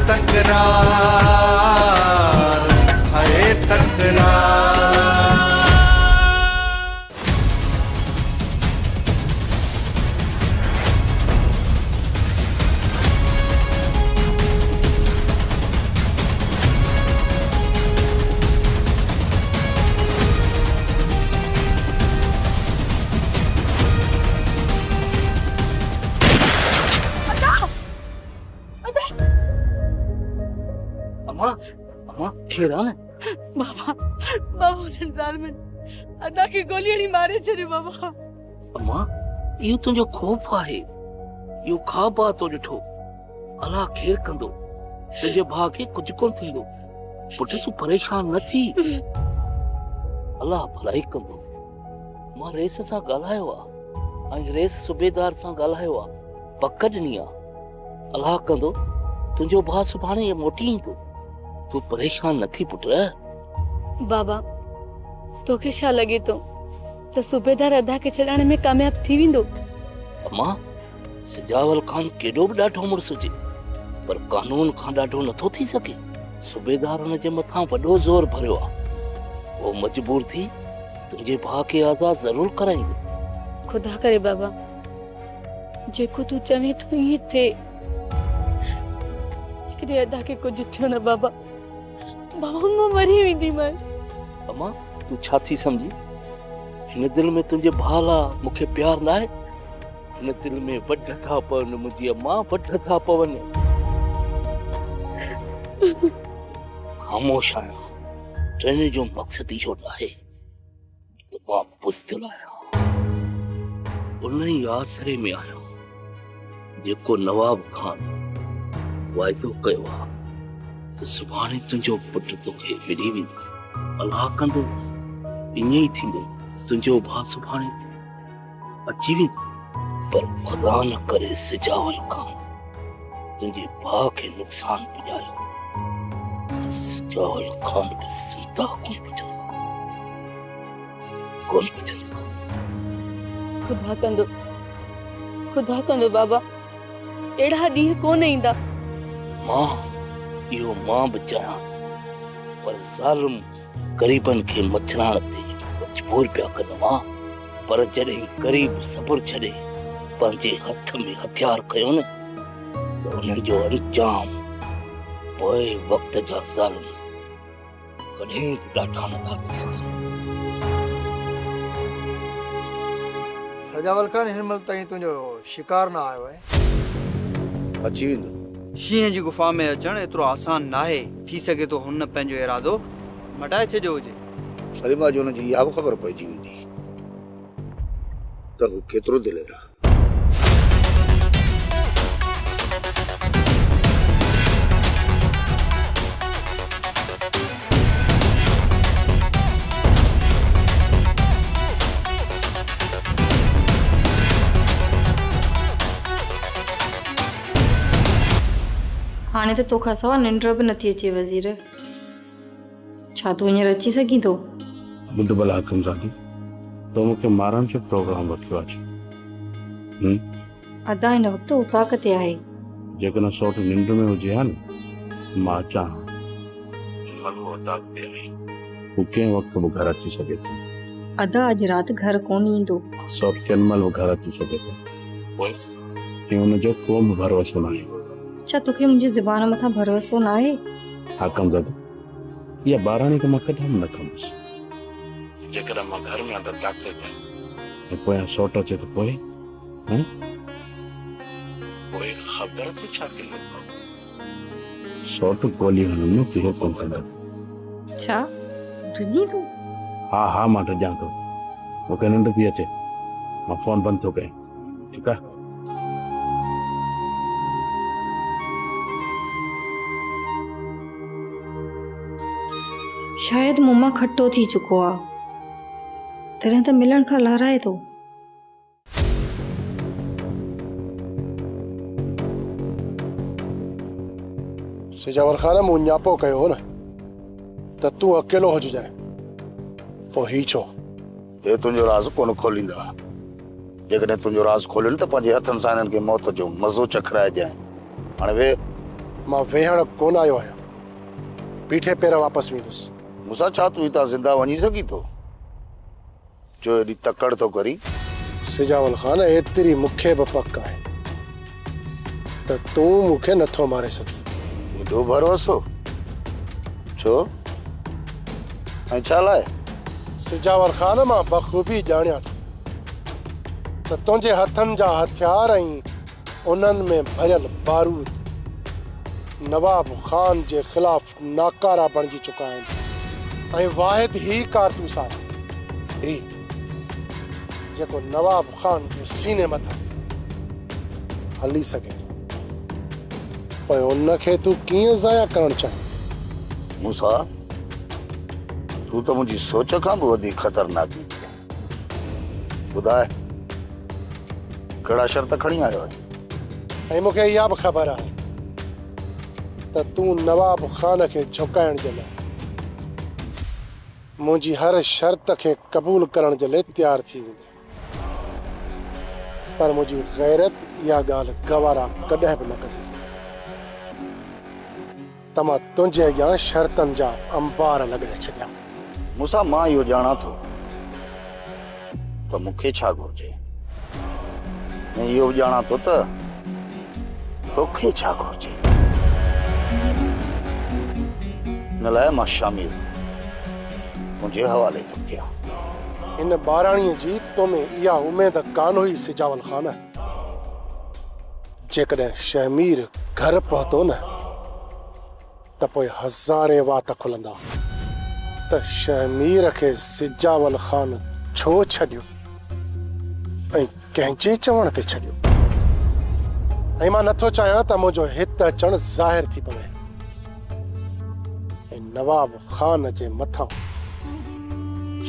तकरार, हाय तकरार। बाबा बाबा जालमन अदा की गोली मारे छे बाबा। अम्मा यो तुझो खौफ है, यो ख्वाब तो ॾिठो अल्लाह खेर कंदो, तुझे भाउ खे कुछ कोन थींदो। पुट तू परेशान न थी, अल्लाह भलाई कंदो। मां रेस सां ॻाल्हायो आहे, रेस सूबेदार सां ॻाल्हायो आहे, पक ॾिनी आहे। अल्लाह कंदो तुझो भाउ सुभाणे मोटी ईंदो, तू परेशान न थी पुट। बाबा तोखे छा लगे तो सूबेदार अदा के छड़ाने में कामयाब थी विंदो? अम्मा सिजावल खान केडो भी ॾाढो मुड़स हुजे, पर कानून खां ॾाढो नथो थी सके। सूबेदार हुन जे मथां वॾो ज़ोर भरियो आहे, वो मजबूर थी तुंहिंजे भाउ खे आज़ाद ज़रूर कराईंदो। खुदा करे बाबा जेको तू चवे तो ये थे। कि अदा के कुछ थियो न बाबा, बाबा मां मरी वेंदी मैं। अम्मा तू छा थी समझी? हिन दिल में तुंहिंजे भाउ लाइ मूंखे प्यार न आहे? हिन दिल में वढ था पवनि मुंहिंजी अम्मा, वढ था पवनि। ख़ामोश आहियां, ट्रेन जो मक़सद इहो आहे त मां बुज़दिल आहियां, उन ई आसरे में आहियां जेको नवाब खान वाइदो कयो आहे त सुभाणे तुंहिंजो पुटु तोखे मिली वेंदो। अल्लाह कंदो ईअं ई थींदो, तुंहिंजो भाउ सुभाणे अची वेंदो। पर खुदा न करे सिजावल खान तुंहिंजे भाउ खे नुक़सान पुॼायो त सिजावल खान बि ज़िंदा कोन बचंदो, कोन बचंदो। खुदा कंदो बाबा, एड़ा ॾींहं कोन ईंदा। मां इहो मां बि चाहियां थो, पर ज़ालिम गरीबन खे मछराण ते मजबूर पिया कनि मां। पर जॾहिं गरीब सब्र छॾे पंहिंजे हथ में हथियार खयो न, त उन्हनि जो अंजाम पोइ वक़्त जा ज़ालिम कॾहिं बि ॾाढा नथा थी सघनि। सजावल खान हिन महिल ताईं तुंहिंजो शिकार न आयो आहे? अची वेंदो। शींहं जी गुफ़ा में अचण एतिरो आसान नाहे। थी सघे तो हुन पंहिंजो इरादो मटाए छॾियो हुजे। सलीमा जो हुनजी इहा बि ख़बर पइजी वेंदी त हू केतिरो दिलेर आहे। हाणे त तोखां सवा निंड बि नथी अचे वज़ीर। छा तूं हींअर अची सघीं थो? ॿुध भला हकम ज़ादी, तो मूंखे मारण जो प्रोग्राम रखियो आहे। अदा हिन वक़्तु उताक ते आहे। जेकॾहिं सौट निंड में हुजे हा न, मां अचां हलो उताक ते आहे, हू कंहिं वक़्तु बि घर अची सघे थो। अदा अॼु राति घर कोन ईंदो। सौट कंहिं महिल बि घर अची सघे थो, पोइ हुनजो को बि भरोसो न आहे। छा तोखे मुंहिंजी ज़ुबान मथां भरोसो न आहे? हाकम ज़ादी, इहा ॿाराणी त मां कॾहिं न कंदुसि। जेकॾहिं मां घर में अंदरि दाख़िल कयां ऐं पोयां सौट अचे त पोइ ख़बर त छा कयूं? सौट गोली हणण में किहो कोन कंदो। छा डिॼी तूं? हा हा मां डिॼां थो, मूंखे निंड थी अचे। मां फोन बंदि थो कयां, ठीकु आहे? शायद मुंह मां खट्टो थी चुको आहे, तॾहिं त मिलण खां लाराए थो। सिजावर खान मूं न्यापो कयो हो न त तूं अकेलो हुजजांइ, पोइ ही छो? हे तुंहिंजो राज़ कोन खोलींदा। जेकॾहिं तुंहिंजो राज़ खोलियो न त पंहिंजे हथनि सां हिननि खे मौत जो मज़ो चखराइजांइ। हाणे वे मां वेहण कोन आयो आहियां, बीठे पेर वापसि वेंदुसि। मूंसां छा तूं हितां ज़िंदा वञी सघी थो? जो एॾी तकड़ थो करी? सिजावल ख़ान, एतिरी मूंखे बि पक आहे त तूं मूंखे नथो मारे सघीं। एॾो भरोसो छो ऐं छा लाइ? सिजावल ख़ान, मां बख़ूबी ॼाणियां थो त तुंहिंजे हथनि जा हथियार ऐं उन्हनि में भरियल बारूद नवाब ख़ान जे ख़िलाफ़ नाकारा बणिजी चुका आहिनि ऐं वाहिद ही कारतूस आहे ही जेको नवाब ख़ान जे सीने मथां हली सघे थो। पोइ उनखे तूं कीअं ज़ाया करणु चाहीं? मूंसा, तूं त मुंहिंजी सोच खां बि वधीक ख़तरनाक निकितो। ॿुधाए, कहिड़ा शर्त खणी आयो आहे? ऐं मूंखे इहा बि ख़बर आहे त तूं नवाब ख़ान खे झुकाइण जे लाइ मुंहिंजी हर शर्त खे क़बूल करण जे लाइ तयारु थी वेंदे, पर मुंहिंजी गैरत इहा ॻाल्हि गवारा कॾहिं बि न कंदी त मां तुंहिंजे अॻियां शर्तनि जा अंबार लॻाए छॾियां। मूंसां, मां इहो ॼाणा थो त मूंखे छा घुरिजे, ऐं इहो बि ॼाणा थो त तोखे छा घुरिजे। इन लाइ मां शामिल मुंहिंजे हवाले थो कयां। इन ॿाराणीअ जी तो में इहा उमेद कान हुई सिजावल ख़ान। जेकॾहिं शहमीर घर पहुतो न त पोइ हज़ारे वात खुलंदा त शहमीर खे सिजावल ख़ान छो छॾियो ऐं कंहिंजे चवण ते छॾियो। ऐं मां नथो चाहियां त मुंहिंजो हित अचणु ज़ाहिर थी पवे ऐं नवाब ख़ान जे मथां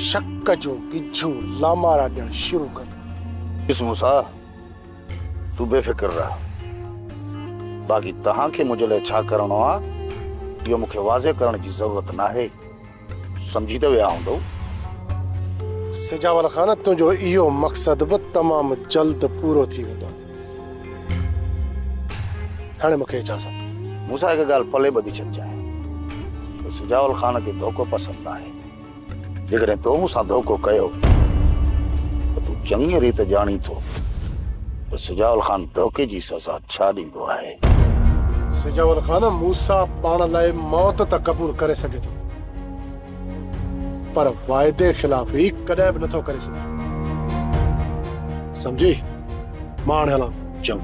शक जूं गिझूं लामारा ॾियणु शुरू कर। इस मूसा, तूं बेफ़िक्र रह। बाक़ी तव्हांखे मुंहिंजे लाइ छा करणो आहे इहो मूंखे वाज़े करण जी ज़रूरत नाहे। सम्झी त विया हूंदो। सिजावल ख़ान, तुंहिंजो इहो मक़सद बि तमामु जल्द पूरो थी वेंदो। हाणे मूंखे इजाज़त। मूंसां हिकु ॻाल्हि पले ॿधी छॾिजांइ त सिजावल ख़ान खे धोखो पसंदि न आहे। जेकॾहिं तो मूंसां धोखो कयो त तूं चङी रीति ॼाणी थो त सिजावल ख़ान धोखे जी सज़ा छा ॾींदो आहे। सिजावल ख़ान, मूसा पाण लाइ मौत त क़बूल करे सघे थो, पर वाइदे ख़िलाफ़ ही कॾहिं बि नथो करे सघे। सम्झी? मां हाणे हलां। चङो।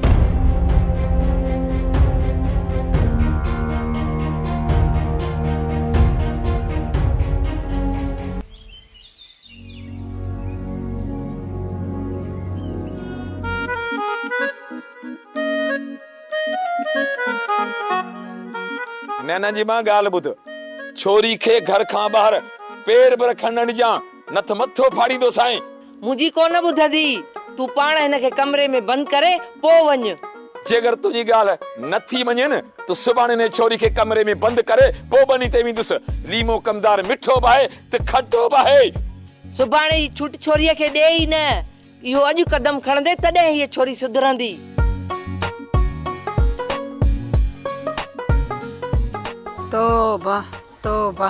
नैना जी मां ॻाल्हि ॿुध, छोरी खे घर खां ॿाहिरि पेर बि रखण न ॾिजां, न त मथो फाड़ींदो साईं। मुंहिंजी कोन ॿुधंदी, तूं पाण हिनखे कमरे में बंदि करे पोइ वञ। जेकर तुंहिंजी ॻाल्हि नथी मञे न त सुभाणे ने छोरी खे कमरे में बंदि करे पोइ बनी ते वेंदुसि। लीमो कमदार मिठो बि आहे त खटो बि आहे। सुभाणे ई छुट छोरीअ खे ॾे ई न, इहो अॼु कदम खणंदे तॾहिं हीअ छोरी सुधरंदी। तौबा तौबा,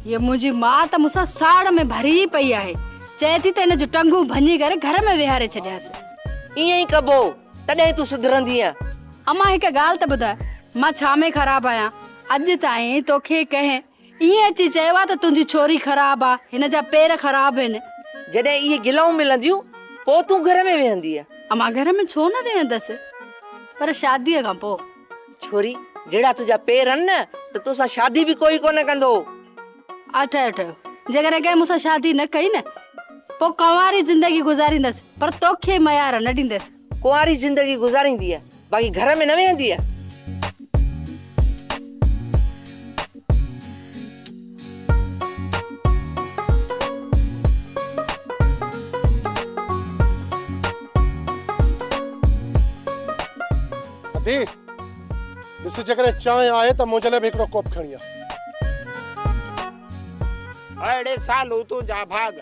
ये मुंहिंजी मां त मूंसां साड़ में भरी पई आहे। चए थी त हिन जो टंगू भञी करे घर में विहारे छॾियासीं। ईअं ई कबो तॾहिं तूं सुधरंदीअ। अमां हिकु ॻाल्हि त ॿुधाए, मां छा में ख़राबु आहियां? अॼु ताईं तोखे कंहिं ईअं अची चयो आहे त तुंहिंजी छोरी ख़राबु आहे, हिन जा पेर ख़राबु आहिनि? जॾहिं इहे गिलाऊं मिलंदियूं पोइ तूं घर में वेहंदीअ। अमां घर में छो न वेहंदसि, पर शादीअ खां पोइ। छोरी, जहिड़ा तुंहिंजा पेर आहिनि न त तोसां शादी बि कोई कोन कंदो। जेकॾहिं कंहिं मूंसां शादी न कई न, पोइ कुंवारी ज़िंदगी गुज़ारींदसि, पर तोखे मयार न ॾींदसि। कुंवारी ज़िंदगी गुज़ारींदीअ, बाक़ी घर में न वेहंदीअ। ॾिस, जेकॾहिं चांहि आहे त मुंहिंजे लाइ बि हिकिड़ो कोप खणी आ। अड़े सालू तुंहिंजा भाग,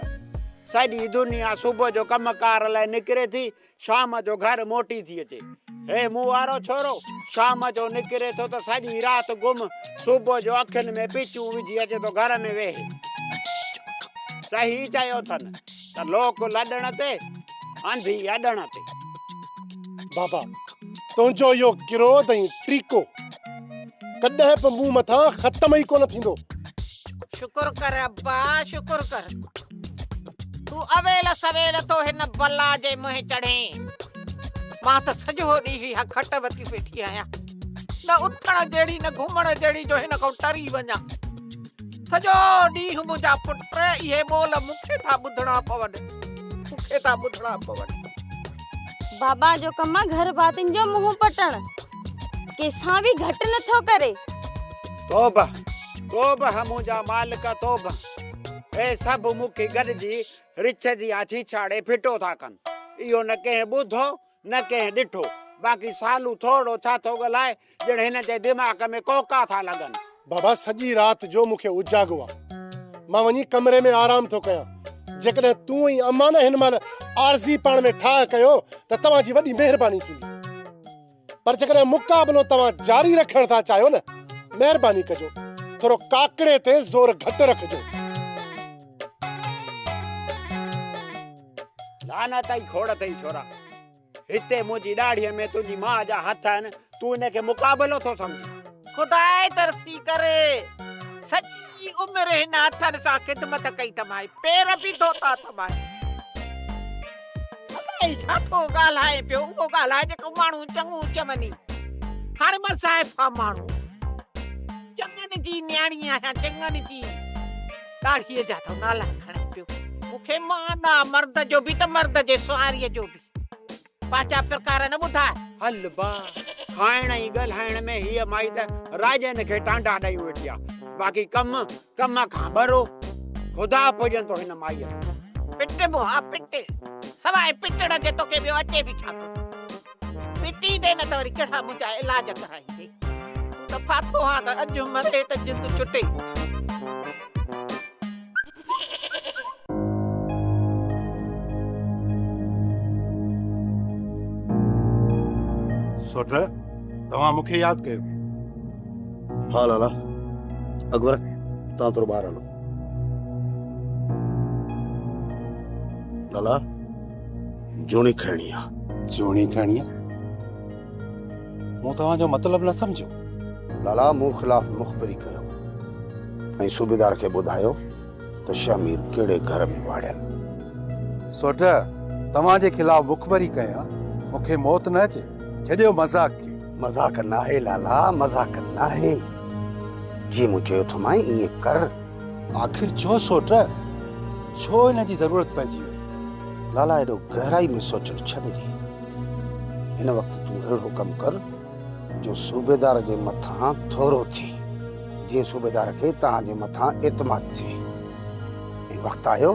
सॼी दुनिया सुबुह जो कमकार लाइ निकिरे थी, शाम जो घर मोटी थी अचे। हे मूं वारो छोरो, शाम जो निकिरे थो त सॼी राति गुम, सुबुह जो अखियुनि में पिचूं विझी अचे थो घर में वेहे। सही चयो अथनि त लोक लॾण ते अंधी अॾण ते। बाबा तुंहिंजो इहो क्रोध ऐं ट्रीको कॾहिं बि मूं मथां ख़तम ई कोन थींदो। शुक्र कर अब्बा, शुक्र कर तू अवेल सवेल तो हिन बला जे मुंह चढ़े। मां त सॼो ॾींहुं इहा खट वती वेठी आहियां, न उथण जहिड़ी न घुमण जहिड़ी जो हिन खां टरी वञा। सॼो ॾींहुं मुंहिंजा पुट इहे ॿोल मूंखे था ॿुधणा पवनि, मूंखे था ॿुधणा पवनि। बाबा जो कम आहे घर भातियुनि जो मुंहुं पटण, कंहिंसां बि घटि नथो करे। तौबा तौबा मुंहिंजा मालिक तौबा। ए सभु मूंखे गॾिजी रिछ जी आछी छाड़े फिटो था कनि। इहो न कंहिं ॿुधो न कंहिं ॾिठो। बाक़ी सालू थोरो छा थो ॻाल्हाए ॼण हिन जे दिमाग़ में कोका था लॻनि। बाबा सॼी राति जो मूंखे उजाॻो आहे, मां वञी कमरे में आराम थो कयां। जेकॾहिं तूं ऐं अम्मा न हिन महिल आरज़ी पाण में ठाह कयो त तव्हांजी वॾी महिरबानी थींदी। पर जेकॾहिं मुक़ाबिलो तव्हां जारी रखण था चाहियो न, महिरबानी कजो थोरो काकड़े ते ज़ोर घटि रखजो। लानत ई खोड़ अथई छोरा। हिते मुंहिंजी ॾाढ़ीअ में तुंहिंजी मां जा हथ आहिनि, तूं हिनखे मुक़ाबिलो थो सम्झी। खुदाए तरसी करे सॼी उमिरि हिन हथनि सां ख़िदमत कई तमाई, पेर बि धोता तमाई। छा थो ॻाल्हाए पियो, उहो ॻाल्हाए जेको माण्हू चङो चवनी। हाणे मां ज़ाइफ़ा माण्हू, चङनि जी न्याणी आहियां, चङनि जी। ॾाढ़ीअ जा थो नाला खणे पियो। मूंखे माना मर्द जो बि त मर्द जे सुआरीअ जो बि पांचा प्रकार न ॿुधाए। हल बा खाइण ऐं ॻाल्हाइण में हीअ माई त राजन खे टांडा ॾेई वेठी आहे। बाक़ी कम खां भरो खुदा पुॼंदो हिन माईअ सां। पिट मुहा पिट, सवाइ पिटण जे तोखे ॿियो अचे बि छा थो। पिटी दे न त वरी कहिड़ा मुंहिंजा इलाज कराईंदे। त फाथो हा त अॼु मरे त जिंद छुटे। सोट तव्हां मूंखे यादि कयो। हा लाला, अकबर तव्हां थोरो ॿाहिरि हलो। लाला जोणी खणणी आहे। जोणी खणणी आहे? मूं तव्हांजो मतिलबु न सम्झो। लाला मूं ख़िलाफ़ मुख़बिरी कयो ऐं सूबेदार खे ॿुधायो त शमीर कहिड़े घर में वाड़ियल। सोट तव्हांजे ख़िलाफ़ मुख़बिरी कयां, मूंखे मौत न अचे। छॾियो मज़ाक खे। मज़ाक न आहे लाला, मज़ाक न आहे। जीअं मूं चयो थो माई ईअं कर। आख़िर छो सोट, छो हिन जी ज़रूरत पइजी वई? लाला एॾो गहराई में सोचणु छॾ ॾे। हिन वक़्तु तूं अहिड़ो कमु कर जो सूबेदार जे मथां थोरो थिए, जीअं सूबेदार खे तव्हांजे मथां एतमाद थिए। ऐं वक़्तु आयो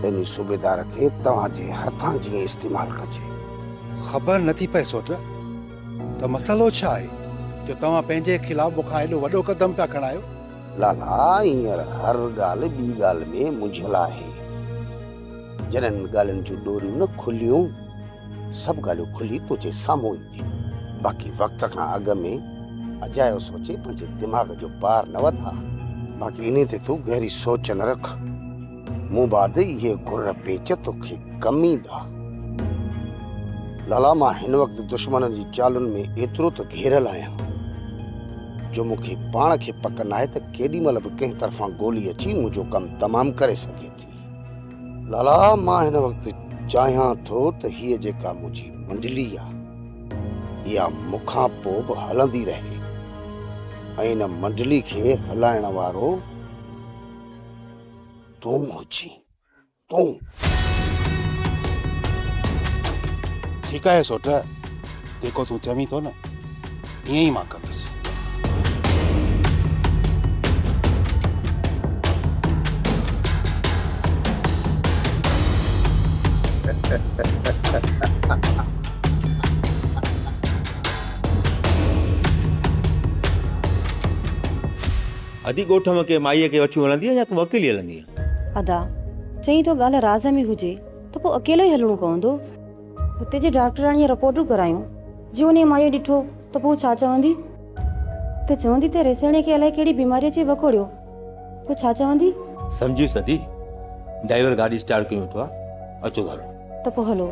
त इन सूबेदार खे तव्हांजे हथां जीअं इस्तेमालु कजे। ख़बर नथी पए सोट त मसलो छा आहे जो तव्हां पंहिंजे ख़िलाफ़ मूंखां एॾो वॾो क़दम पिया खणायो? लाला हींअर हर ॻाल्हि ॿी ॻाल्हि में मुंझियल आहे। जॾहिं ॻाल्हियुनि जूं डोरियूं न खुलियूं, सभु ॻाल्हियूं खुली तुंहिंजे साम्हूं ईंदियूं। बाक़ी वक़्त खां अॻु में अजायो सोचे पंहिंजे दिमाग़ जो पार न वधा। बाक़ी इन ते तूं गहरी सोच न रख। मूं बाद इहे घुर पेच तोखे कम ईंदा। लाला मां हिन वक़्तु दुश्मन जी चालुनि में एतिरो त घेरियल आहियां जो मूंखे पाण खे पक न आहे त केॾी महिल बि कंहिं तरफ़ां गोली अची मुंहिंजो कमु तमामु करे सघे थी। लाला मां हिन वक़्तु चाहियां थो त हीअ जेका मुंहिंजी मंडली आहे इहा मूंखां पोइ बि हलंदी रहे ऐं इन मंडली खे हलाइण वारो तूं हुजी। तूं ठीकु आहे सोट, जेको तूं चवीं थो न ईअं ई मां कंदुसि। अधी ॻोठ में के माईअ खे वठी हलंदी या तूं अकेली हलंदी? अदा चई तो ॻाल्हि राज़ में हुजे त पोइ अकेलो ई हलणो पवंदो। हुते जे डॉक्टराणीअ रिपोर्टूं करायूं, जी उन माईअ ॾिठो त त पोइ छा चवंदी? त चवंदी त रेसणे खे अलाए कहिड़ी बीमारी अची वकोड़ियो। पोइ छा चवंदी? समझी सदी ड्राइवर गाड़ी स्टार्ट कयो वेठो आहे, अचो त हलो। त पोइ हलो।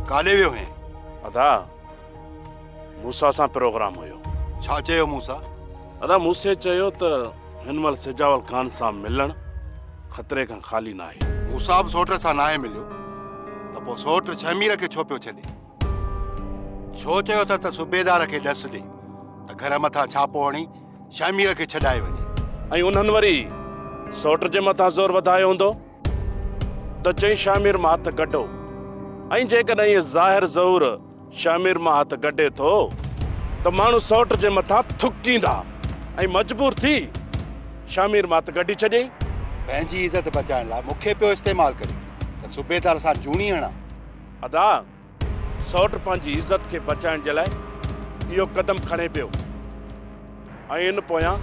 काले वियो हैं? अदा मूसा सां प्रोग्राम हुयो। छा चयो मूसा? अदा मूसे चयो त हिनमल सिजावल खान सां मिलण खतरे खां खाली न आहे। मूसा बि सोट सां न आहे मिलियो त पोइ सोट शमीर खे छो पियो छॾे? छो चयो त सूबेदार खे ॾस ॾे त घर मथां छापो हणी शमीर खे छॾाए वञे। ऐं उन्हनि वरी सोट जे मथां ज़ोर वधायो हूंदो त चई शामिर मां हथ कढो। ऐं जेकॾहिं इहे ज़ाहिर ज़हूर शामिर मां हथ कढे थो त माण्हू सोट जे मथां थुकींदा ऐं मजबूर थी शामिर मां हथ कढी छॾे। पंहिंजी इज़त बचाइण लाइ मूंखे पियो इस्तेमाल करे त सूबेदार सां जूणी हणा। अदा सोट पंहिंजी इज़त खे बचाइण जे लाइ इहो कदम खणे पियो ऐं इन पोयां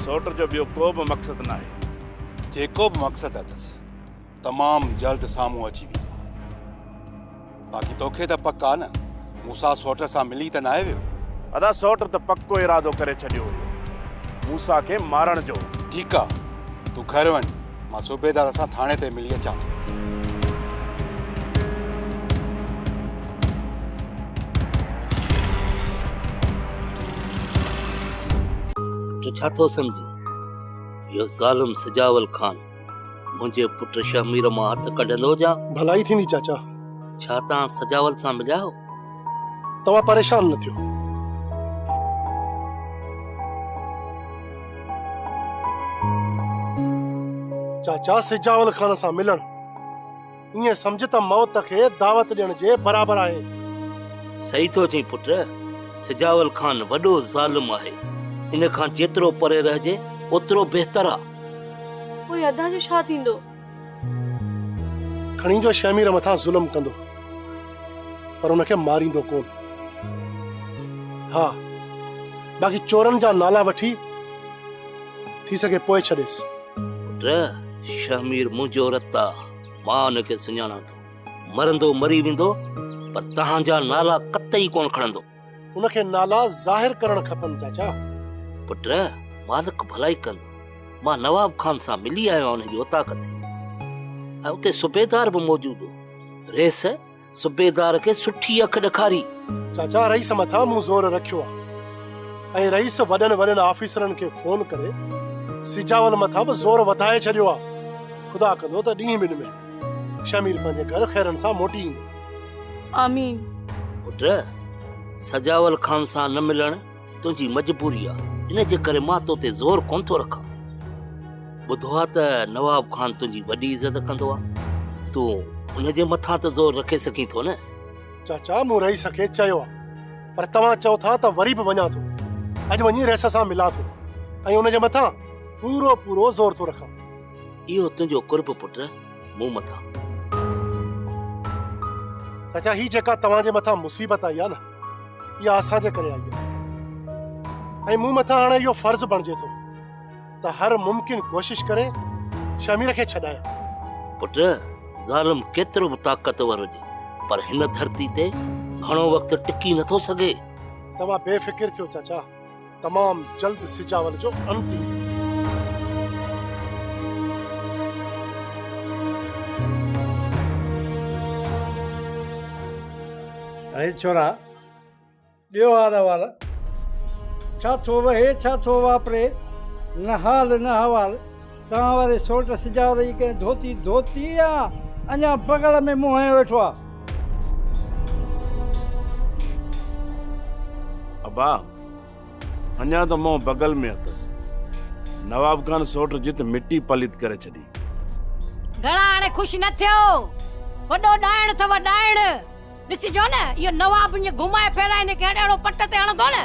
सोट जो ॿियो को बि मक़सदु न आहे। जेको बि मक़सदु अथसि तमामु जल्द साम्हूं अची वेंदो। बाक़ी तोखे त पक्का न मूसा सोट सां मिली त न आहे वियो? अदा सोट त पक्को इरादो करे छॾियो हुयो मूसा खे मारण जो। ठीकु आहे, तूं घर वञ, मां सूबेदार सां थाणे ते मिली अचां थो। तो छा थो सम्झी? इहो ज़ालिम सजावल खान मुंहिंजे पुट शमीर मां हथ कढंदो जा? भलाई थींदी चाचा। छा तव्हां सजावल सां मिलिया हो? तव्हां परेशान न थियो। चाचा सिजावल खान सां मिलण ईअं सम्झ त मौत खे दावत ॾियण जे बराबरि आहे। सही थो चई पुट, सिजावल खान वॾो ज़ालिम आहे। इन खां जेतिरो परे रहिजे ओतिरो बहितर आहे। पोइ अदा जो छा थींदो? खणी जो शमीर मथां ज़ुल्म कंदो पर उनखे मारींदो कोन। हा, बाक़ी चोरनि जा नाला वठी थी सघे पोइ छॾेसि। पुट शमीर मुंहिंजो रत आहे, मां उनखे सुञाणा थो। मरंदो मरी वेंदो पर तव्हांजा नाला कतई कोन खणंदो। उनखे नाला ज़ाहिर करणु खपनि चाचा। पुट मालिक भलाई कंदो। मां नवाब खान सां मिली आयो उनजी उताक ते ऐं उते सूबेदार बि मौजूदु हो। रेस सूबेदार खे सुठी अख ॾेखारी। चाचा रईस मथां मूं ज़ोर रखियो आहे ऐं रईस वॾनि वॾनि ऑफिसरनि खे फोन करे सिजावल मथां बि ज़ोर वधाए छॾियो आहे। ख़ुदा कंदो त ॾींहं ॿिनि में शमीर पंहिंजे घर खैरनि सां मोटी ईंदो। आमीन। पुट सजावल खान सां न मिलण तुंहिंजी मजबूरी आहे, इन जे करे मां तो ते ज़ोर कोन थो रखां। ॿुधो आहे त नवाब खान तुंहिंजी वॾी इज़त कंदो आहे, तूं उनजे मथां त ज़ोर रखे सघीं थो न। चाचा मूं रईस खे चयो आहे पर तव्हां चओ था त वरी बि वञा थो। अॼु वञी रेस सां मिलां थो ऐं उनजे मथां पूरो पूरो ज़ोर थो रखां। इहो तुंहिंजो कुर्ब पुट मूं मथां। चाचा ही जेका तव्हांजे मथां मुसीबत आई आहे न, इहा असांजे करे आई आहे ऐं मूं मथां हाणे इहो फर्ज़ बणिजे थो त हर मुमकिन कोशिश करे शमीर खे छॾायां। पुट ज़ालिम केतिरो बि ताक़तवर हुजे पर हिन धरती ते घणो वक़्तु टिकी नथो सघे। तव्हां बेफ़िक्र थियो चाचा, तमाम जल्द सिजावल जो अंत ईंदो। अरे छोरा ॾियो हाल अहवाल। छा थो वहे छा थो वापरे, न हाल न हवाल। तव्हां वारे सोट सिजावल जी कंहिं धोती धोती आहे अञा बगल में मुंहुं हयो वेठो आहे। अबा अञा त मूं बगल में अथसि। नवाब खान सोट जित मिट्टी पलित करे छॾी। घणा हाणे ख़ुशि न थियो, वॾो ॾाइण अथव ॾाइण। ॾिसिजो न इहो नवाब ईअं घुमाए फेराए हिनखे अहिड़ो पट ते हणंदो न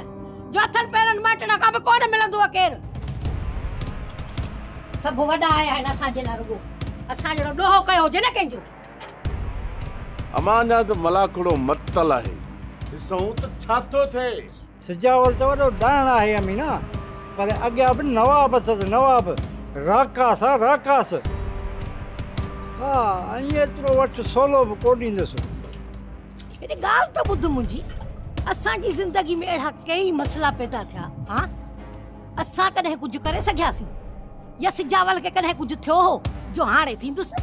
जो अथनि पैरनि माइटनि खां बि कोन मिलंदो आहे केरु। सभु वॾा आया आहिनि असांजे लाइ, रुॻो असां जहिड़ो ॾोहो कयो हुजे न कंहिंजो। अमां जा त मलाखड़ो मतल आहे, ॾिसूं त छा थो थिए। सिजावल त वॾो दाण आहे अमीना, पर अॻियां बि नवाब अथसि, नवाब राकास आहे, राकास। हा, ऐं एतिरो वठि सोलो बि कोन ॾींदुसि। हेॾी ॻाल्हि त ॿुध मुंहिंजी, असांजी ज़िंदगी में अहिड़ा कई मसला पैदा थिया, हा असां कॾहिं कुझु करे सघियासीं या सिजावल खे कॾहिं कुझु थियो हो जो हाणे थींदुसि?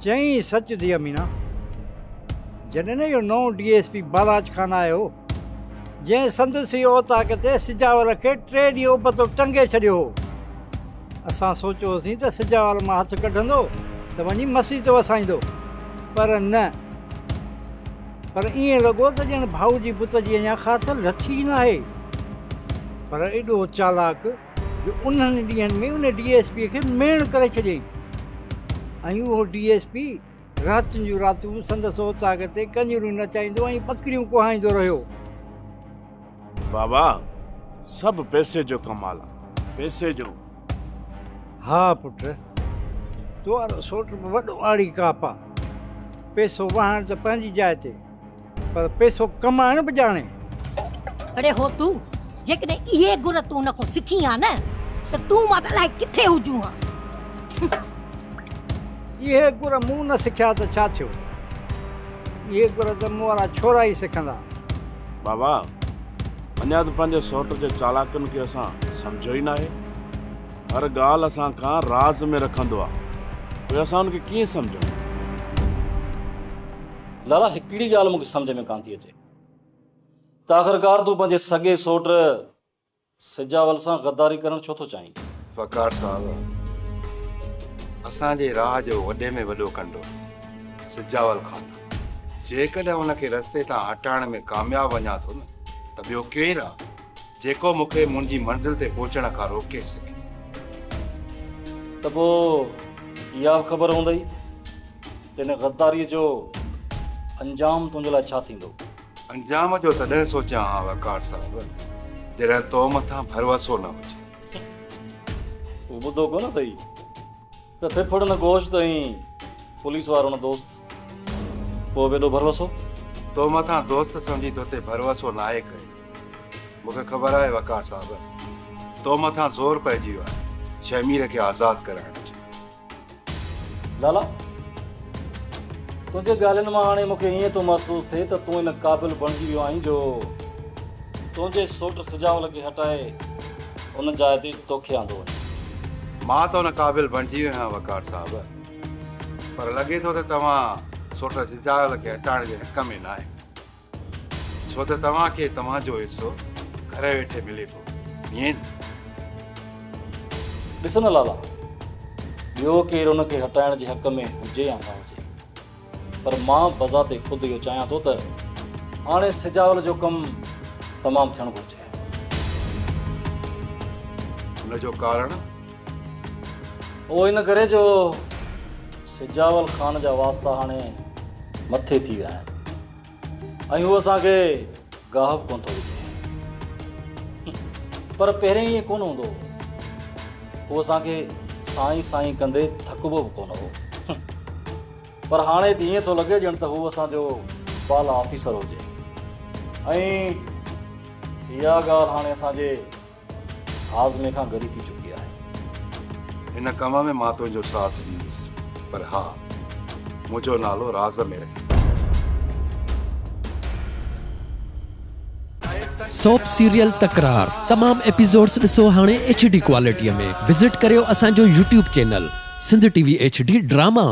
चई सच थी अमीना, जॾहिं न इहो नओं DSP बालाज खान आयो, जंहिं संदसि इहो ताक़त ते सिजावल खे 3 ॾींहं पतो टंगे छॾियो हो। असां सोचियोसीं त सिजावल मां हथु कढंदो त वञी मसीह ते वसाईंदो, पर न, पर ईअं लॻो त ॼण भाऊ जी पुट जी अञा ख़ासि लथी न आहे। पर एॾो चालाक जो उन्हनि ॾींहंनि में उन DSP खे मेण करे छॾियईं, ऐं उहो DSP रातियुनि जूं रातियूं संदसि ओताक ते कंजरूं नचाईंदो ऐं ॿकरियूं कुहाईंदो रहियो। बाबा, सभु पैसे जो कमाल आहे, पैसे जो। हा पुट, तो वारो सोट वॾो आड़ी काप आहे। पैसो वहण त पंहिंजी जाइ ते, पर पैसो कमाइण बि ॼाणे। अड़े हो तूं जेकॾहिं इहे गुर तूं नखो सिखी आहे न, त तूं मां त अलाए किथे हुजूं हा। इहे गुर मूं न सिखिया त छा थियो, इहे गुर त मूं वारा छोरा ई सिखंदा। बाबा, अञा त पंहिंजे सौट जे चालाकनि खे असां सम्झो ई न आहे। हर ॻाल्हि असां खां राज़ में रखंदो आहे, पोइ असां हुनखे कीअं सम्झूं? लाला, हिकिड़ी ॻाल्हि मूंखे सम्झ में कान थी अचे त आख़िरकार तूं पंहिंजे सॻे सोट सिजावल सां गद्दारी करणु छो थो चाहीं? वकार साहब, असांजे राह जो वॾे में वॾो कंडो सिजावल खान, जेकॾहिं हुनखे रस्ते तां हटाइण में कामयाबु वञा थो न, त ॿियो केरु आहे जेको मूंखे मुंहिंजी मंज़िल ते पहुचण खां रोके सघे? त पोइ इहा बि ख़बर हूंदई त हिन गद्दारीअ जो अंजाम तुंहिंजे लाइ छा थींदो? अंजाम जो तॾहिं सोचियां हा वकार साहब, जॾहिं तो मथां भरवसो न हुजे। तूं ॿुधो कोन अथई त फिफड़ न गोश्त ऐं पुलिस वारो न दोस्त, पोइ बि एॾो भरवसो? तो मथां दोस्त सम्झी तोते भरवसो न आहे करे। मूंखे ख़बर आहे वकार साहब, तो मथां ज़ोर पइजी वियो आहे शमीर खे आज़ादु कराइण जो। लाला, तुंहिंजे ॻाल्हियुनि मां हाणे मूंखे ईअं थो महसूसु थिए त तूं इन क़ाबिल बणिजी वियो आहीं जो तुंहिंजे सोट सिजावल खे हटाए उन जाइ ते तोखे आंदो वञे। मां त हुन क़ाबिल बणिजी वियो आहियां वकार साहब, पर लॻे थो त तव्हां सोट सिजावल खे हटाइण जे हक़ में न आहे, छो त तव्हांखे तव्हांजो हिसो घरे वेठे मिले थो, ईअं? ॾिस न लाला, ॿियो केरु उनखे हटाइण जे हक़ में हुजे या न हुजे, पर मां बज़ाते ख़ुदि इहो चाहियां थो त हाणे सिजावल जो कमु तमामु थियणु घुरिजे। हुनजो कारण? उहो इन करे जो सिजावल खान जा वास्ता हाणे मथे थी विया आहिनि ऐं उहो असांखे गाहब कोन थो विझे। पर पहिरें ईअं कोन हूंदो, उहो असांखे साईं साईं कंदे थकबो बि कोन हो, पर हाणे त ईअं थो लॻे ॼण त हू असांजो बाला ऑफिसर हुजे ऐं इहा ॻाल्हि हाणे असांजे हाज़मे खां गरी थी चुकी आहे। हिन कम में मां तुंहिंजो साथ ॾींदुसि, पर हा, मुंहिंजो नालो राज़ में रहे। सोप सीरियल तकरार तमाम एपिसोड्स ॾिसो हाणे HD क्वालिटीअ में। विज़िट करियो असांजो YouTube channel Sindh TV HD drama.